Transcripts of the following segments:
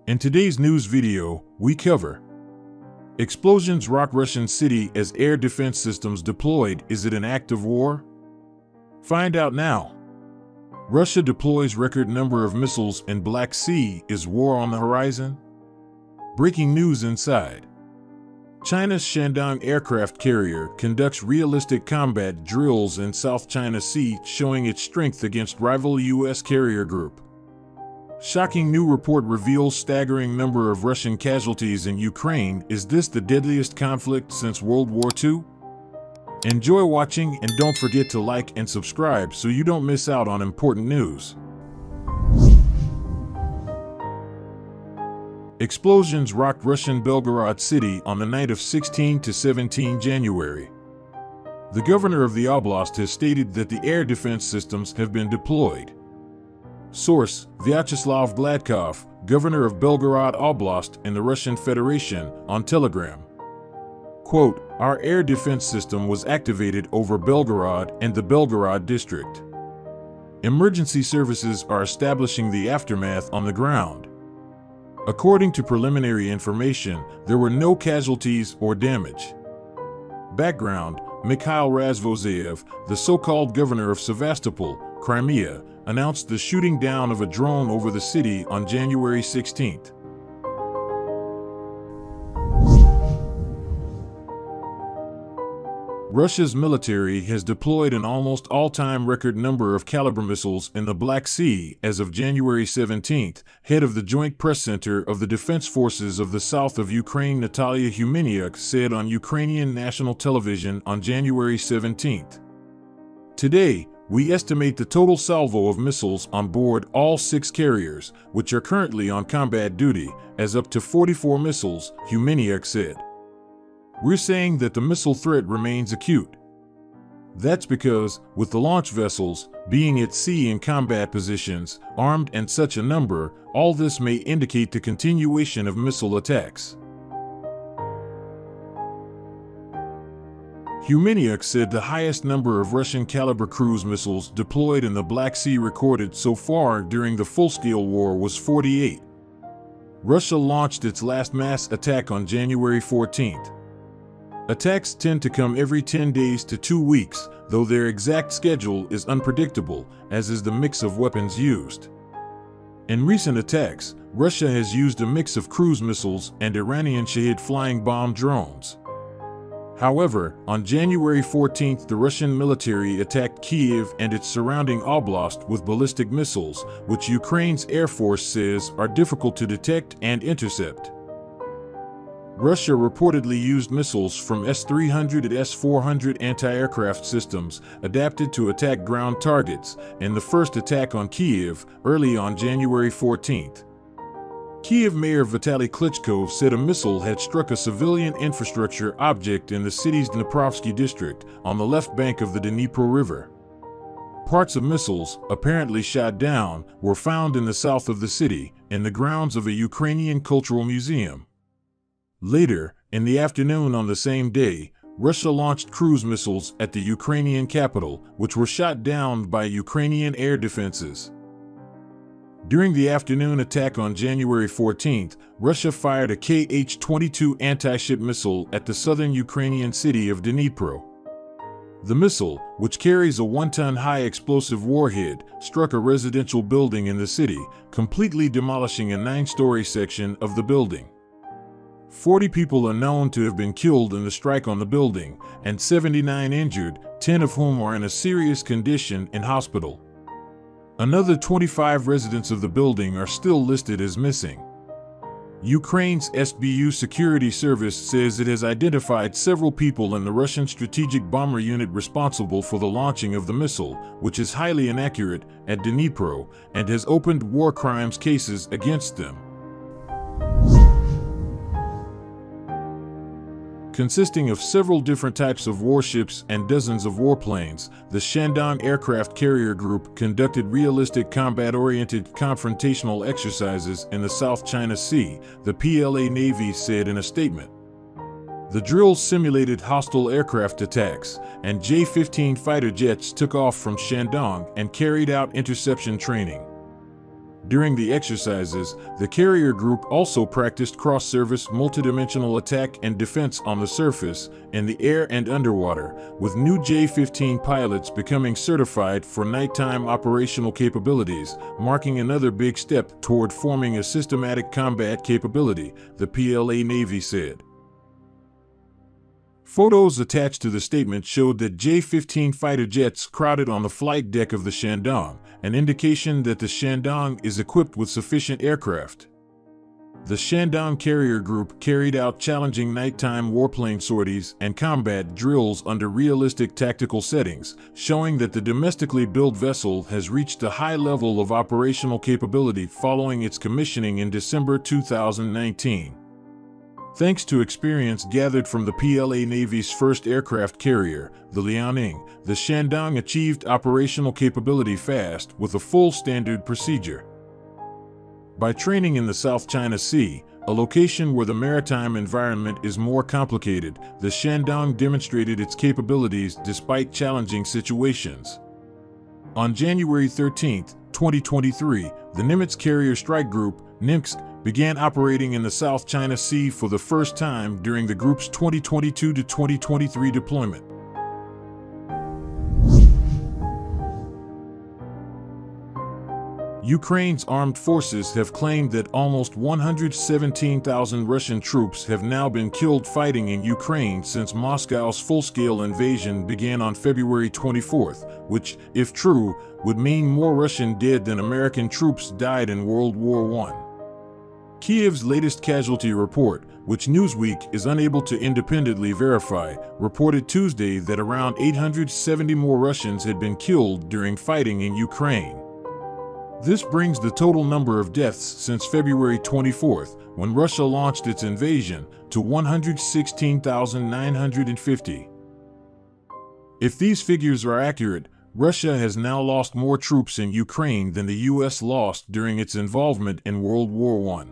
In today's news video, we cover: explosions rock Russian city as air defense systems deployed. Is it an act of war? Find out now. Russia deploys record number of missiles in Black Sea. Is war on the horizon? Breaking news inside. China's Shandong aircraft carrier conducts realistic combat drills in South China Sea, showing its strength against rival U.S. carrier group. Shocking new report reveals staggering number of Russian casualties in Ukraine. Is this the deadliest conflict since World War II? Enjoy watching and don't forget to like and subscribe so you don't miss out on important news. Explosions rocked Russian Belgrade city on the night of 16 to 17 January. The governor of the oblast has stated that the air defense systems have been deployed. Source: Vyacheslav Gladkov, governor of Belgrade Oblast in the Russian Federation, on Telegram. Quote, "Our air defense system was activated over Belgorod and the Belgorod district. Emergency services are establishing the aftermath on the ground. According to preliminary information, there were no casualties or damage." Background: Mikhail Razvozeyev, the so-called governor of Sevastopol, Crimea, announced the shooting down of a drone over the city on January 16. Russia's military has deployed an almost all-time record number of caliber missiles in the Black Sea as of January 17, head of the Joint Press Center of the Defense Forces of the South of Ukraine Natalia Humeniuk said on Ukrainian national television on January 17. Today, we estimate the total salvo of missiles on board all 6 carriers, which are currently on combat duty, as up to 44 missiles, Humeniuk said. "We're saying that the missile threat remains acute. That's because, with the launch vessels being at sea in combat positions, armed and such a number, all this may indicate the continuation of missile attacks." Humeniuk said the highest number of Russian caliber cruise missiles deployed in the Black Sea recorded so far during the full-scale war was 48. Russia launched its last mass attack on January 14. Attacks tend to come every 10 days to 2 weeks, though their exact schedule is unpredictable, as is the mix of weapons used. In recent attacks, Russia has used a mix of cruise missiles and Iranian Shahed flying bomb drones. However, on January 14, the Russian military attacked Kyiv and its surrounding oblast with ballistic missiles, which Ukraine's Air Force says are difficult to detect and intercept. Russia reportedly used missiles from S-300 and S-400 anti-aircraft systems adapted to attack ground targets in the first attack on Kyiv early on January 14. Kyiv Mayor Vitaly Klitschko said a missile had struck a civilian infrastructure object in the city's Dniprovsky district on the left bank of the Dnipro River. Parts of missiles, apparently shot down, were found in the south of the city, in the grounds of a Ukrainian cultural museum. Later, in the afternoon on the same day, Russia launched cruise missiles at the Ukrainian capital, which were shot down by Ukrainian air defenses. During the afternoon attack on January 14, Russia fired a Kh-22 anti-ship missile at the southern Ukrainian city of Dnipro. The missile, which carries a 1-ton high explosive warhead, struck a residential building in the city, completely demolishing a 9-story section of the building. 40 people are known to have been killed in the strike on the building, and 79 injured, 10 of whom are in a serious condition in hospital. Another 25 residents of the building are still listed as missing. Ukraine's SBU security service says it has identified several people in the Russian strategic bomber unit responsible for the launching of the missile, which is highly inaccurate, at Dnipro, and has opened war crimes cases against them. Consisting of several different types of warships and dozens of warplanes, the Shandong aircraft carrier group conducted realistic combat-oriented confrontational exercises in the South China Sea, the PLA Navy said in a statement. The drills simulated hostile aircraft attacks, and J-15 fighter jets took off from Shandong and carried out interception training. During the exercises, the carrier group also practiced cross-service multidimensional attack and defense on the surface, in the air and underwater, with new J-15 pilots becoming certified for nighttime operational capabilities, marking another big step toward forming a systematic combat capability, the PLA Navy said. Photos attached to the statement showed that J-15 fighter jets crowded on the flight deck of the Shandong, an indication that the Shandong is equipped with sufficient aircraft. The Shandong carrier group carried out challenging nighttime warplane sorties and combat drills under realistic tactical settings, showing that the domestically built vessel has reached a high level of operational capability following its commissioning in December 2019. Thanks to experience gathered from the PLA Navy's first aircraft carrier, the Liaoning, the Shandong achieved operational capability fast with a full standard procedure. By training in the South China Sea, a location where the maritime environment is more complicated, the Shandong demonstrated its capabilities despite challenging situations. On January 13, 2023, the Nimitz Carrier Strike Group, NIMCS, began operating in the South China Sea for the first time during the group's 2022 to 2023 deployment. Ukraine's armed forces have claimed that almost 117,000 Russian troops have now been killed fighting in Ukraine since Moscow's full-scale invasion began on February 24th, which, if true, would mean more Russian dead than American troops died in World War I. Kiev's latest casualty report, which Newsweek is unable to independently verify, reported Tuesday that around 870 more Russians had been killed during fighting in Ukraine. This brings the total number of deaths since February 24th, when Russia launched its invasion, to 116,950. If these figures are accurate, Russia has now lost more troops in Ukraine than the U.S. lost during its involvement in World War I.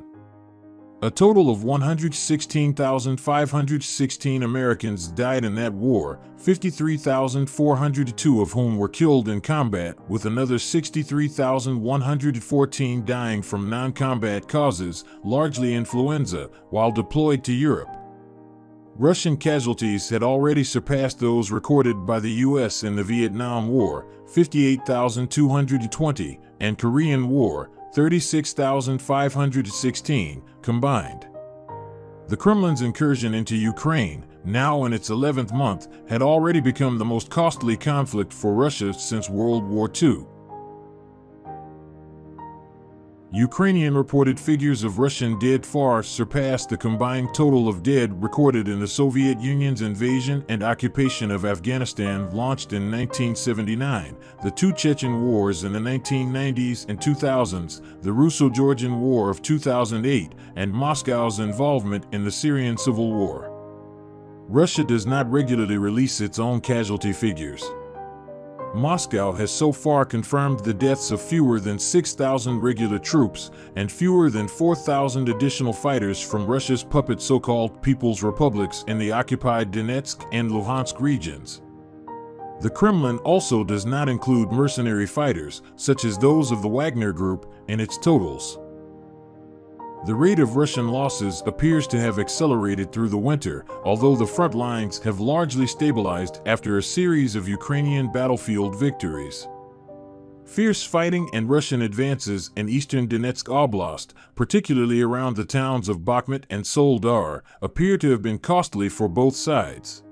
A total of 116,516 Americans died in that war, 53,402 of whom were killed in combat, with another 63,114 dying from non-combat causes, largely influenza, while deployed to Europe. Russian casualties had already surpassed those recorded by the U.S. in the Vietnam War, 58,220, and Korean War, 36,516, combined. The Kremlin's incursion into Ukraine, now in its 11th month, had already become the most costly conflict for Russia since World War II. Ukrainian reported figures of Russian dead far surpassed the combined total of dead recorded in the Soviet Union's invasion and occupation of Afghanistan launched in 1979, the two Chechen wars in the 1990s and 2000s, the Russo-Georgian War of 2008, and Moscow's involvement in the Syrian civil war. Russia does not regularly release its own casualty figures. Moscow has so far confirmed the deaths of fewer than 6,000 regular troops and fewer than 4,000 additional fighters from Russia's puppet so-called People's Republics in the occupied Donetsk and Luhansk regions. The Kremlin also does not include mercenary fighters, such as those of the Wagner Group, in its totals. The rate of Russian losses appears to have accelerated through the winter, although the front lines have largely stabilized after a series of Ukrainian battlefield victories. Fierce fighting and Russian advances in eastern Donetsk Oblast, particularly around the towns of Bakhmut and Soledar, appear to have been costly for both sides.